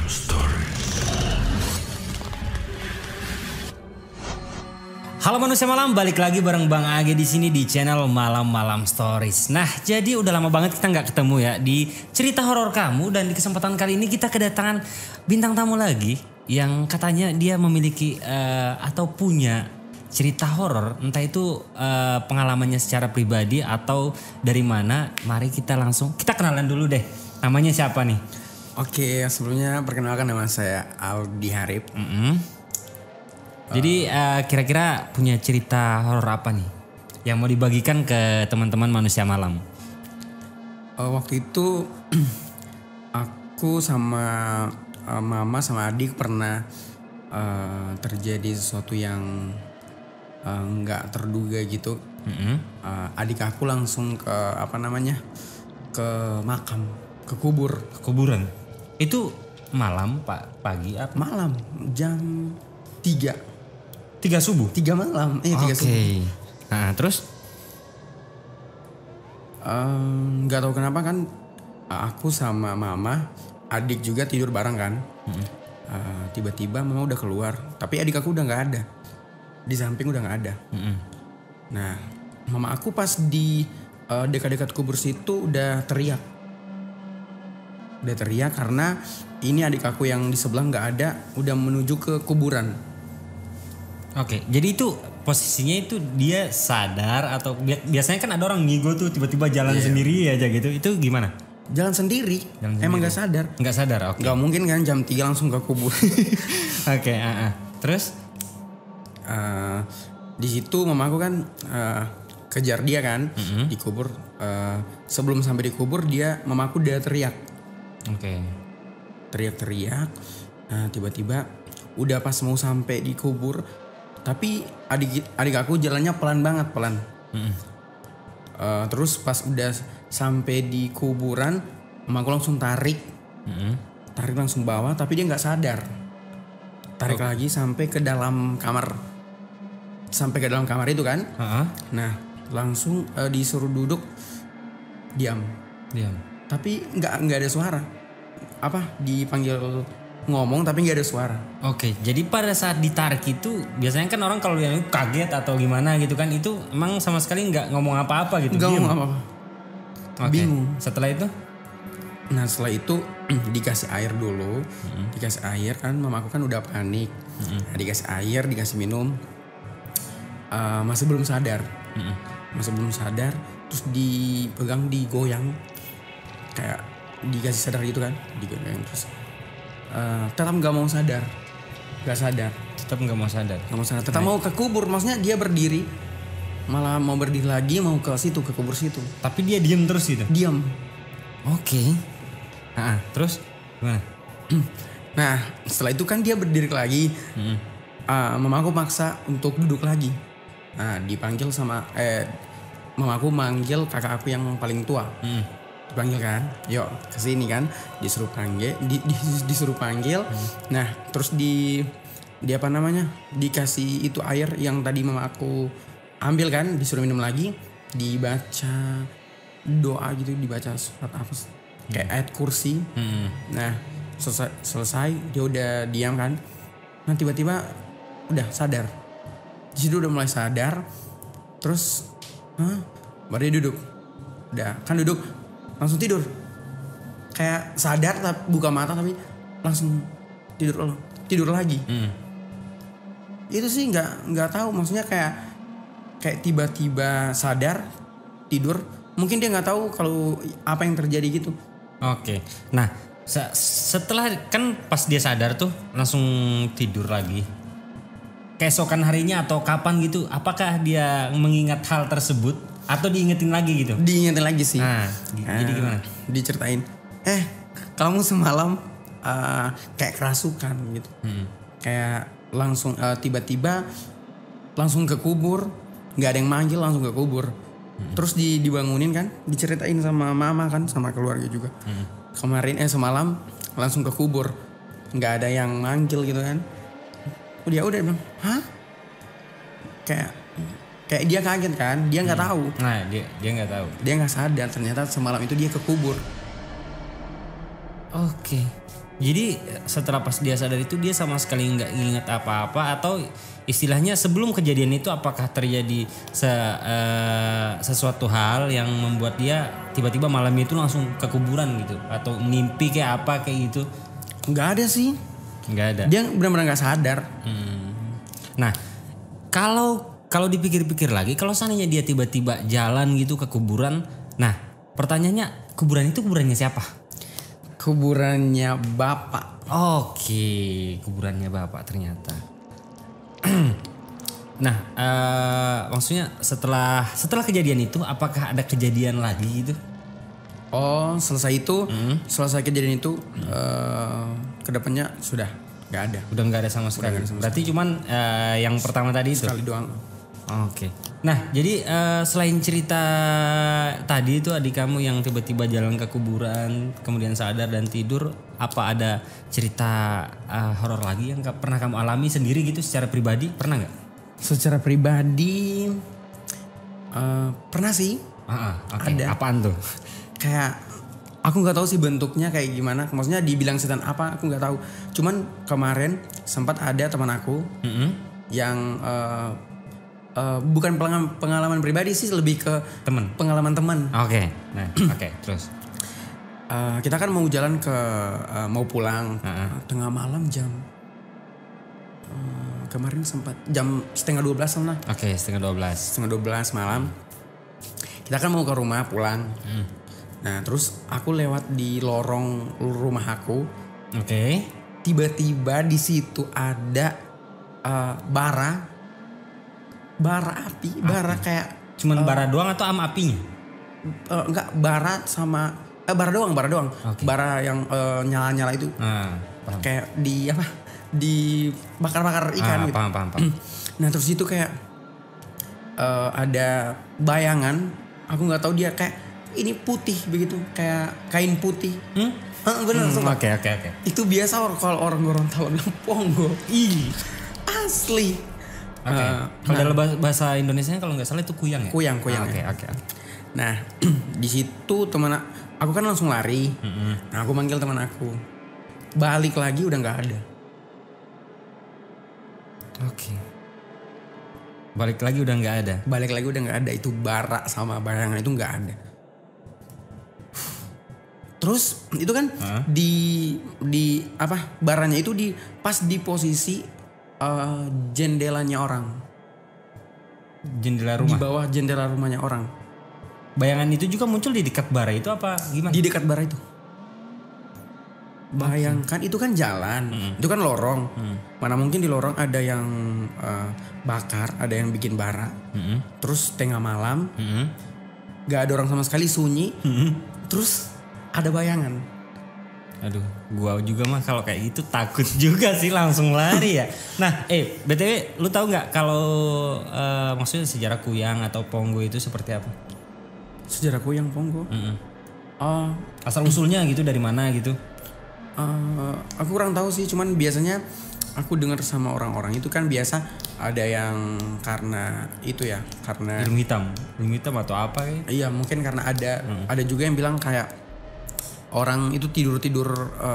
Halo manusia malam, balik lagi bareng Bang Age di sini di channel Malam-Malam Stories. Nah, jadi udah lama banget kita nggak ketemu ya di cerita horor kamu, dan di kesempatan kali ini kita kedatangan bintang tamu lagi yang katanya dia memiliki atau punya cerita horor, entah itu pengalamannya secara pribadi atau dari mana. Mari kita kenalan dulu deh. Namanya siapa nih? Oke, sebelumnya perkenalkan, nama saya Aldi Harip. Jadi kira-kira punya cerita horor apa nih yang mau dibagikan ke teman-teman manusia malam? Waktu itu aku sama mama sama adik pernah terjadi sesuatu yang nggak terduga gitu. Adik aku langsung ke ke makam, ke Kuburan. Itu malam, Pak, pagi apa? malam jam 3 subuh. 3 malam. 3 subuh. Oke. Nah, terus? Nggak tahu kenapa kan aku sama mama, adik juga tidur bareng kan. Tiba-tiba mama udah keluar, tapi adik aku udah nggak ada. Di samping udah nggak ada. Nah, mama aku pas di dekat-dekat kubur situ udah teriak. Karena ini adik aku yang di sebelah nggak ada, udah menuju ke kuburan. Oke, jadi itu posisinya itu dia sadar atau biasanya kan ada orang ngigo tuh tiba-tiba jalan sendiri aja gitu. Itu gimana? Jalan sendiri. Emang nggak sadar? Nggak sadar, oke. Nggak mungkin kan jam 3 langsung ke kubur. Oke, terus? Di situ mama aku kan kejar dia kan di kubur. Sebelum sampai di kubur mama aku udah teriak. Oke. Teriak-teriak. Nah, tiba-tiba udah pas mau sampai di kubur, tapi adik aku jalannya pelan banget. Terus pas udah sampai di kuburan, mama aku langsung tarik langsung bawa, tapi dia nggak sadar. Tarik lagi sampai ke dalam kamar itu kan. Nah, langsung disuruh duduk, diam. Tapi nggak ada suara. Dipanggil ngomong tapi nggak ada suara. Oke, jadi pada saat ditarik itu biasanya kan orang kalau yang kaget atau gimana gitu kan, itu emang sama sekali nggak ngomong apa-apa gitu. Nggak ngomong apa-apa. Bingung. Setelah itu? Nah, setelah itu dikasih air dulu. Dikasih air kan, mama aku kan udah panik. Nah, dikasih air, dikasih minum. Masih belum sadar. Terus dipegang, digoyang. Kayak dikasih sadar gitu kan. Digoyang terus. Tetap nggak mau sadar. Tetap nggak mau sadar. Tetap mau ke kubur. Maksudnya dia berdiri. Malah mau berdiri lagi, mau ke kubur situ. Tapi dia diem terus gitu? Diam. Oke. Terus gimana? Nah, setelah itu kan dia berdiri lagi. Mama aku maksa untuk duduk lagi. Nah, dipanggil sama mama aku manggil kakak aku yang paling tua. Dipanggil kan, yuk kesini kan, disuruh panggil. Nah, terus dikasih itu air yang tadi mama aku ambil kan, disuruh minum lagi, dibaca doa gitu, dibaca surat apa kayak ayat kursi. Nah, selesai dia udah diam kan. Nah, tiba-tiba udah sadar. Di situ udah mulai sadar. Terus baru dia duduk. Udah kan duduk, langsung tidur. Kayak sadar tapi buka mata, tapi langsung tidur lagi. Itu sih nggak tahu, maksudnya kayak tiba-tiba sadar tidur. Mungkin dia nggak tahu kalau apa yang terjadi gitu. Oke. Nah, setelah kan pas dia sadar tuh langsung tidur lagi. Keesokan harinya atau kapan gitu, apakah dia mengingat hal tersebut atau diingetin lagi gitu? Diingetin lagi sih. Jadi gimana? Diceritain. Kamu semalam kayak kerasukan gitu. Kayak langsung tiba-tiba langsung ke kubur, nggak ada yang manggil, langsung ke kubur. Terus dibangunin kan, diceritain sama mama kan, sama keluarga juga. Semalam langsung ke kubur, nggak ada yang manggil gitu kan. Udah bilang, hah? Kayak dia kaget kan, dia nggak tahu. Nah, dia nggak tahu. Dia nggak sadar ternyata semalam itu dia ke kubur. Oke. Jadi setelah pas dia sadar itu dia sama sekali nggak ingat apa-apa, atau istilahnya sebelum kejadian itu apakah terjadi sesuatu hal yang membuat dia tiba-tiba malam itu langsung ke kuburan gitu, atau mimpi kayak apa kayak gitu? Nggak ada sih. Nggak ada. Dia benar-benar nggak sadar. Nah, kalau dipikir-pikir lagi, kalau seandainya dia tiba-tiba jalan gitu ke kuburan, nah pertanyaannya kuburannya siapa? Kuburannya bapak. Oke, kuburannya bapak ternyata. Nah, maksudnya setelah kejadian itu, apakah ada kejadian lagi gitu? Oh, selesai kejadian itu, kedepannya sudah nggak ada. Udah nggak ada sama sekali. Berarti cuman yang pertama tadi itu. Sekali doang. Oke. Nah, jadi selain cerita tadi itu adik kamu yang tiba-tiba jalan ke kuburan, kemudian sadar dan tidur, apa ada cerita horor lagi yang pernah kamu alami sendiri gitu secara pribadi? Pernah nggak? Secara pribadi pernah sih. Oke. Ada. Apaan tuh? Kayak aku nggak tahu sih bentuknya kayak gimana. Maksudnya dibilang setan apa aku nggak tahu. Cuman kemarin sempat ada teman aku yang bukan pengalaman pribadi sih, lebih ke pengalaman teman. Oke. Nah, oke, terus. Kita kan mau jalan mau pulang tengah malam jam kemarin sempat jam 11:30 lah. Oke, 11:30. 11:30 malam. Kita kan mau ke rumah pulang. Nah, terus aku lewat di lorong rumah aku. Oke. Tiba-tiba di situ ada bara api, bara kayak cuman bara doang atau sama apinya? Enggak, bara sama bara doang. Okay. Bara yang nyala-nyala itu. Paham. Kayak di bakar-bakar ikan gitu. Paham. Nah, terus itu kayak ada bayangan, aku nggak tah dia kayak ini putih begitu, kayak kain putih. Bener. Oke. Itu biasa kalau orang Gorontalo bilang pongo. Asli. Oke. Kalau dalam bahasa Indonesianya kalau nggak salah itu kuyang ya? Kuyang. Oke. Nah, di situ aku kan langsung lari. Nah, aku manggil teman aku. Balik lagi udah nggak ada. Oke. Balik lagi udah nggak ada. Itu bara sama bayangan itu nggak ada. Terus itu kan di baranya itu pas di posisi jendelanya orang. Jendela rumah. Di bawah jendela rumahnya orang. Bayangan itu juga muncul di dekat bara itu apa gimana? Di dekat bara itu. Bayangkan itu kan jalan, itu kan lorong. Mana mungkin di lorong ada yang bakar, ada yang bikin bara. Terus tengah malam, gak ada orang sama sekali, sunyi. Terus ada bayangan. Aduh, gua juga mah kalau kayak gitu takut juga sih, langsung lari ya. Nah, BTW lu tahu nggak kalau maksudnya sejarah kuyang atau pongo itu seperti apa? Sejarah kuyang pongo? Asal usulnya gitu dari mana gitu? Aku kurang tahu sih, cuman biasanya aku dengar sama orang-orang itu kan biasa ada yang karena itu ya, karena ilmu hitam atau apa ya? Iya, mungkin karena ada juga yang bilang kayak orang itu tidur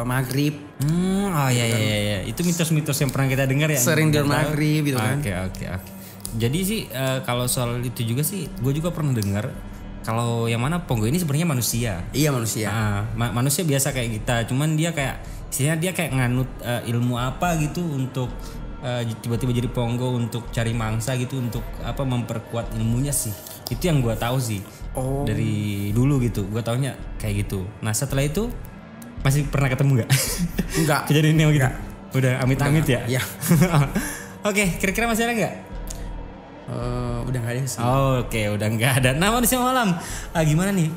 maghrib. Iya. Itu mitos-mitos yang pernah kita dengar ya. Sering tidur maghrib gitu kan. Oke. Jadi sih kalau soal itu juga sih, gue juga pernah dengar kalau yang mana pongo ini sebenarnya manusia. Iya, manusia. Manusia biasa kayak kita, cuman dia kayak istilahnya dia kayak nganut ilmu apa gitu untuk tiba-tiba jadi pongo untuk cari mangsa gitu, untuk memperkuat ilmunya sih. Itu yang gue tahu sih. Dari dulu gitu, gue taunya kayak gitu. Nah, setelah itu masih pernah ketemu nggak? Enggak. Kejadian ini gitu. Udah amit-amit ya? Iya. Oke, kira-kira masih ada nggak? Udah nggak ada sih. Oke, udah nggak ada. Nah, manusia malam, gimana nih?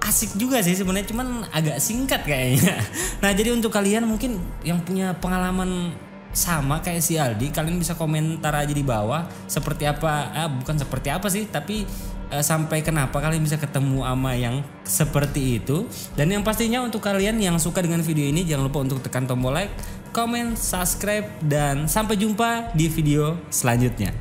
Asik juga sih sebenarnya, cuman agak singkat kayaknya. Nah, jadi untuk kalian mungkin yang punya pengalaman sama kayak si Aldi, kalian bisa komentar aja di bawah seperti apa, bukan seperti apa sih, tapi sampai kenapa kalian bisa ketemu sama yang seperti itu. Dan yang pastinya untuk kalian yang suka dengan video ini, jangan lupa untuk tekan tombol like, comment, subscribe, dan sampai jumpa di video selanjutnya.